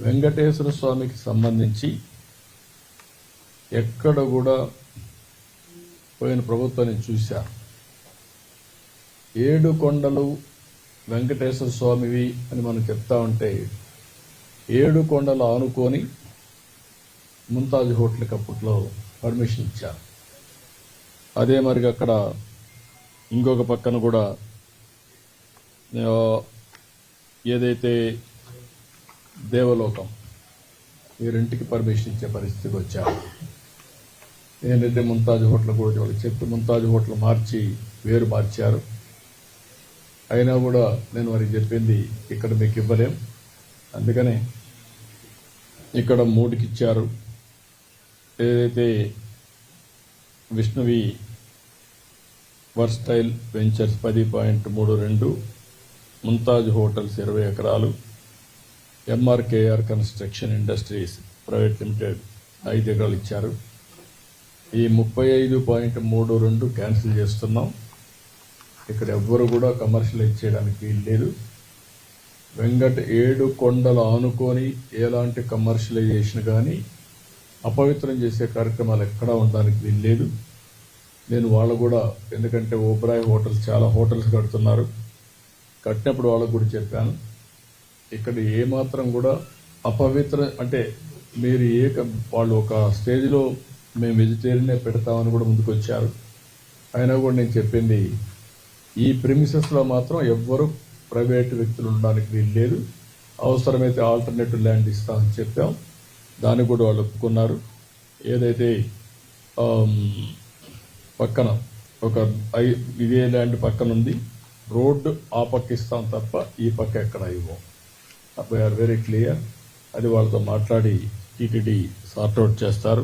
వెంకటేశ్వర స్వామికి సంబంధించి ఎక్కడ కూడా పోయిన ప్రభుత్వాన్ని చూశా. 7 కొండలు వెంకటేశ్వర స్వామివి అని మనం చెప్తా ఉంటే 7 కొండలు ఆనుకొని ముంతాజ్ హోటల్కి అప్పట్లో పర్మిషన్ ఇచ్చారు. అదే మరి అక్కడ ఇంకొక పక్కన కూడా ఏదైతే దేవలోకం ఈ రెంటికి పర్మిషన్ ఇచ్చే పరిస్థితికి వచ్చారు. ఏంటంటే ముంతాజ్ హోటల్ కూడా వాళ్ళకి చెప్పి ముంతాజ్ హోటల్ మార్చారు. అయినా కూడా నేను వారికి చెప్పింది ఇక్కడ మీకు ఇవ్వలేం, అందుకనే ఇక్కడ 3కి ఇచ్చారు. ఏదైతే విష్ణువి వర్స్టైల్ వెంచర్స్ 10.32, ముంతాజ్ హోటల్స్ 20 ఎకరాలు, MRKR construction industries private limited 5 ఎకరాలు ఇచ్చారు. ఈ 35.32 క్యాన్సిల్ చేస్తున్నాం. ఇక్కడ ఎవ్వరు కూడా కమర్షియలైజ్ చేయడానికి వీలు లేదు. 7 కొండలు ఆనుకొని ఎలాంటి కమర్షియలైజేషన్ కానీ అపవిత్రం చేసే కార్యక్రమాలు ఎక్కడా ఉండడానికి వీలు లేదు. నేను వాళ్ళు కూడా, ఎందుకంటే ఓబ్రాయ్ హోటల్స్ చాలా హోటల్స్ కడుతున్నారు, కట్టినప్పుడు వాళ్ళకు కూడా చెప్పాను, ఇక్కడ ఏమాత్రం కూడా అపవిత్ర అంటే మీరు వాళ్ళు ఒక స్టేజ్లో మేము వెజిటేరియనే పెడతామని కూడా ముందుకు వచ్చారు. అయినా కూడా నేను చెప్పింది ఈ ప్రిమిసెస్లో మాత్రం ఎవ్వరూ ప్రైవేట్ వ్యక్తులు ఉండడానికి వీలు లేదు. అవసరమైతే ఆల్టర్నేటివ్ ల్యాండ్ ఇస్తామని చెప్పాం, దానికి కూడా వాళ్ళు ఒప్పుకున్నారు. ఏదైతే పక్కన ఇదే ల్యాండ్ పక్కన ఉంది, రోడ్డు ఆ పక్క ఇస్తాం తప్ప ఈ పక్క ఎక్కడ ఇవ్వం. We are very clear. అది వాళ్ళతో మాట్లాడి టీటీడీ సార్ట్అవుట్ చేస్తారు.